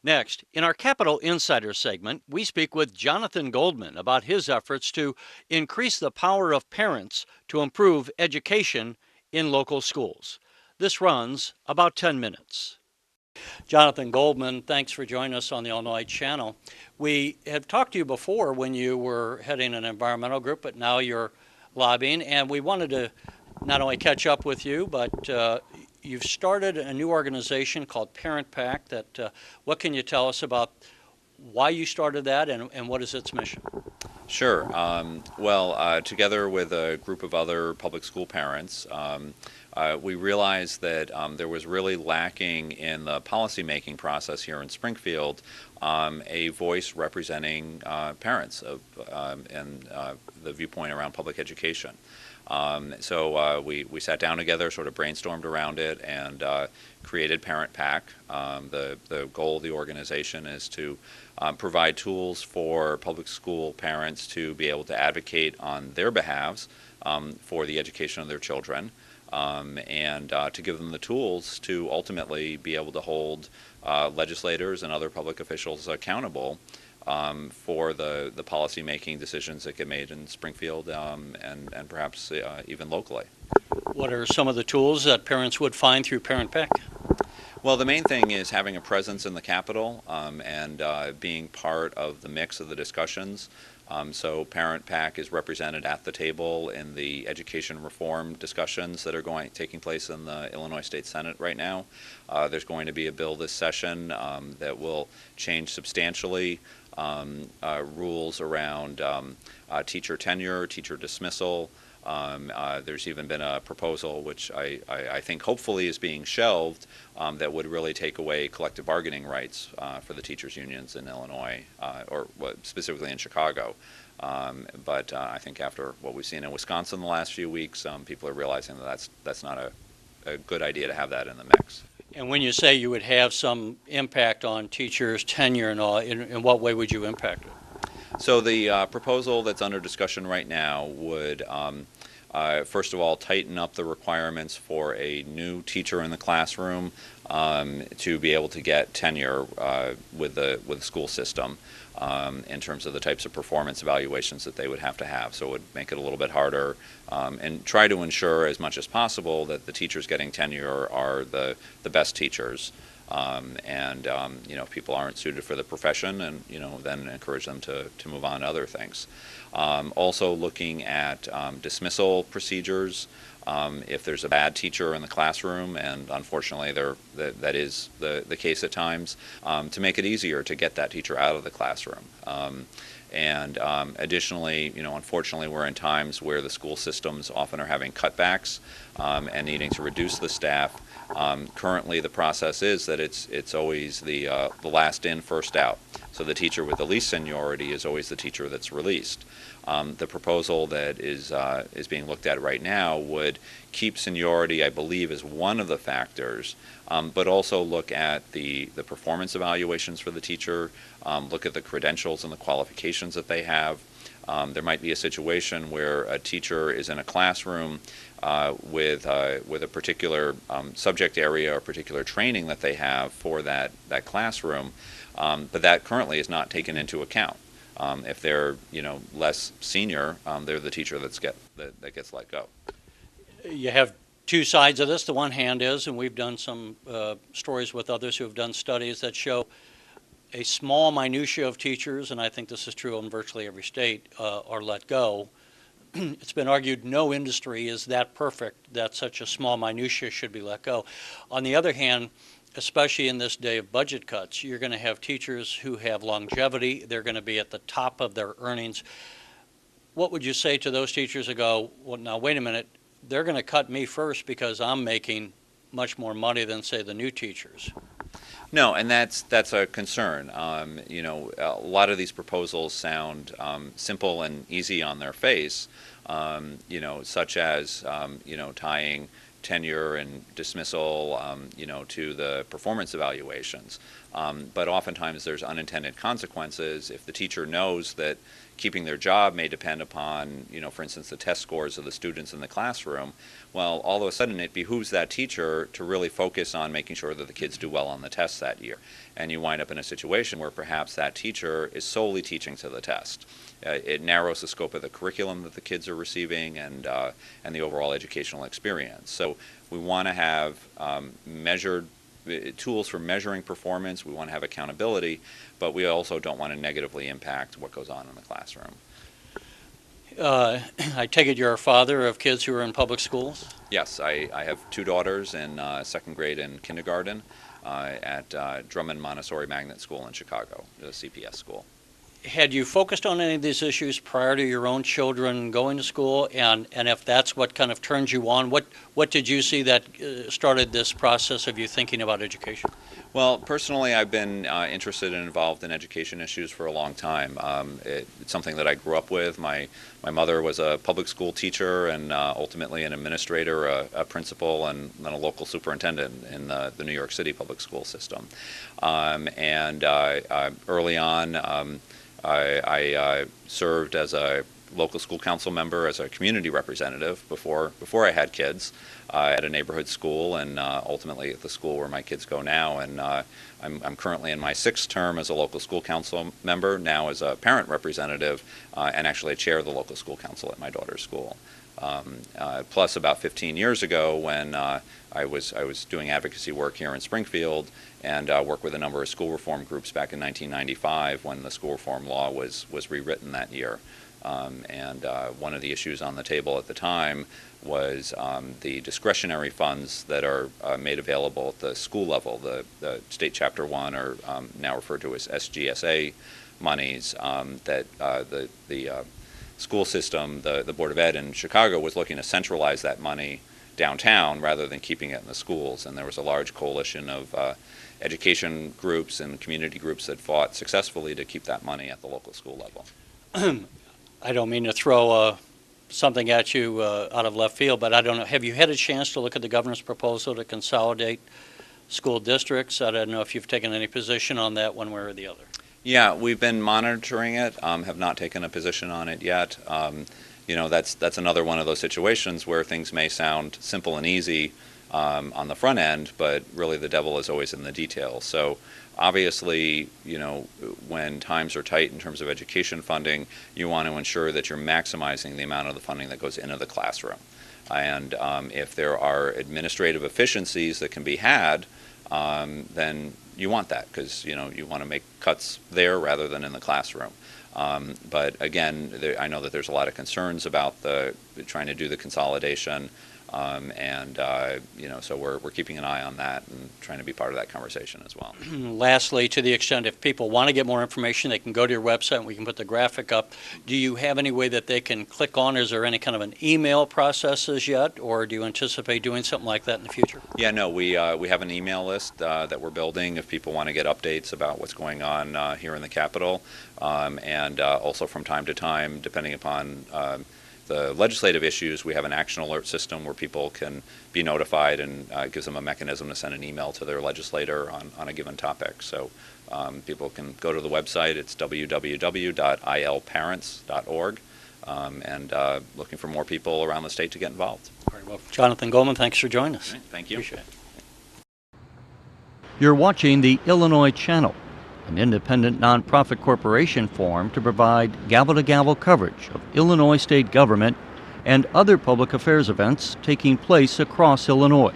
Next, in our Capital Insider segment, we speak with Jonathan Goldman about his efforts to increase the power of parents to improve education in local schools. This runs about 10 minutes. Jonathan Goldman, thanks for joining us on the Illinois channel. We have talked to you before when you were heading an environmental group, but now you're lobbying, and we wanted to not only catch up with you, but you've started a new organization called Parent Pack. What can you tell us about why you started that and what is its mission? Sure. Together with a group of other public school parents, we realized that there was really lacking in the policymaking process here in Springfield a voice representing parents and the viewpoint around public education. We sat down together, sort of brainstormed around it, and created Parent Pack. The goal of the organization is to provide tools for public school parents to be able to advocate on their behalves for the education of their children, and to give them the tools to ultimately be able to hold legislators and other public officials accountable for the policy-making decisions that get made in Springfield and perhaps even locally. What are some of the tools that parents would find through Parent Pack? Well, the main thing is having a presence in the Capitol and being part of the mix of the discussions. So Parent Pack is represented at the table in the education reform discussions that are taking place in the Illinois State Senate right now. There's going to be a bill this session that will change substantially rules around teacher tenure, teacher dismissal. There's even been a proposal, which I think hopefully is being shelved, that would really take away collective bargaining rights for the teachers' unions in Illinois, or specifically in Chicago. But I think after what we've seen in Wisconsin the last few weeks, people are realizing that that's not a good idea to have that in the mix. And when you say you would have some impact on teachers' tenure and all, in what way would you impact it? So the proposal that's under discussion right now would, first of all, tighten up the requirements for a new teacher in the classroom to be able to get tenure with the school system in terms of the types of performance evaluations that they would have to have. So it would make it a little bit harder and try to ensure as much as possible that the teachers getting tenure are the best teachers. If people aren't suited for the profession, and then encourage them to move on to other things. Also looking at dismissal procedures. If there's a bad teacher in the classroom, and unfortunately that is the case at times, to make it easier to get that teacher out of the classroom. Additionally, unfortunately, we're in times where the school systems often are having cutbacks and needing to reduce the staff. Currently, the process is that it's always the last in, first out. So the teacher with the least seniority is always the teacher that's released. The proposal that is being looked at right now would keep seniority, I believe, as one of the factors, but also look at the performance evaluations for the teacher, look at the credentials and the qualifications that they have. There might be a situation where a teacher is in a classroom with a particular subject area or particular training that they have for that classroom, but that currently is not taken into account. If they're less senior, they're the teacher that gets let go. You have two sides of this. The one hand is, and we've done some stories with others who have done studies that show a small minutia of teachers, and I think this is true in virtually every state, are let go. It's been argued no industry is that perfect that such a small minutia should be let go. On the other hand, especially in this day of budget cuts, you're going to have teachers who have longevity. They're going to be at the top of their earnings. What would you say to those teachers who go, well, now wait a minute, they're going to cut me first because I'm making much more money than, say, the new teachers? No, and that's a concern. A lot of these proposals sound simple and easy on their face, such as tying tenure and dismissal, to the performance evaluations. But oftentimes there's unintended consequences if the teacher knows that, keeping their job may depend upon, for instance, the test scores of the students in the classroom. Well, all of a sudden it behooves that teacher to really focus on making sure that the kids do well on the tests that year. And you wind up in a situation where perhaps that teacher is solely teaching to the test. It narrows the scope of the curriculum that the kids are receiving and the overall educational experience. So we want to have measured tools for measuring performance. We want to have accountability, but we also don't want to negatively impact what goes on in the classroom. I take it you're a father of kids who are in public schools? Yes, I have two daughters in second grade and kindergarten at Drummond Montessori Magnet School in Chicago, the CPS school. Had you focused on any of these issues prior to your own children going to school? And if that's what kind of turned you on, what did you see that started this process of you thinking about education? Well, personally, I've been interested and involved in education issues for a long time. It's something that I grew up with. My mother was a public school teacher and ultimately an administrator, a principal, and then a local superintendent in the New York City public school system. Early on, I served as a local school council member, as a community representative before I had kids at a neighborhood school, and ultimately at the school where my kids go now. And I'm currently in my 6th term as a local school council member, now as a parent representative, and actually I chair the local school council at my daughter's school. Plus, about 15 years ago, when I was doing advocacy work here in Springfield and worked with a number of school reform groups back in 1995 when the school reform law was rewritten that year. One of the issues on the table at the time was the discretionary funds that are made available at the school level, the state Chapter 1, or now referred to as SGSA monies, that the school system, the Board of Ed in Chicago, was looking to centralize that money downtown rather than keeping it in the schools. And there was a large coalition of education groups and community groups that fought successfully to keep that money at the local school level. I don't mean to throw something at you out of left field, but I don't know, have you had a chance to look at the governor's proposal to consolidate school districts? I don't know if you've taken any position on that one way or the other. Yeah, we've been monitoring it, have not taken a position on it yet. That's another one of those situations where things may sound simple and easy on the front end, but really the devil is always in the details. So obviously, when times are tight in terms of education funding, you want to ensure that you're maximizing the amount of the funding that goes into the classroom. And if there are administrative efficiencies that can be had, then you want that, because you want to make cuts there rather than in the classroom. But again, I know that there's a lot of concerns about trying to do the consolidation, so we're keeping an eye on that and trying to be part of that conversation as well. Lastly, to the extent if people want to get more information, they can go to your website and we can put the graphic up. Do you have any way that they can click on? Is there any kind of an email processes yet, or do you anticipate doing something like that in the future? Yeah, no, we have an email list that we're building if people want to get updates about what's going on here in the Capitol, and also from time to time, depending upon the legislative issues, we have an action alert system where people can be notified, and gives them a mechanism to send an email to their legislator on a given topic. So people can go to the website. It's www.ilparents.org, and looking for more people around the state to get involved. Very well. Jonathan Goldman, thanks for joining us. Right, thank you. Appreciate it. You're watching the Illinois Channel, an independent nonprofit corporation formed to provide gavel-to-gavel coverage of Illinois state government and other public affairs events taking place across Illinois.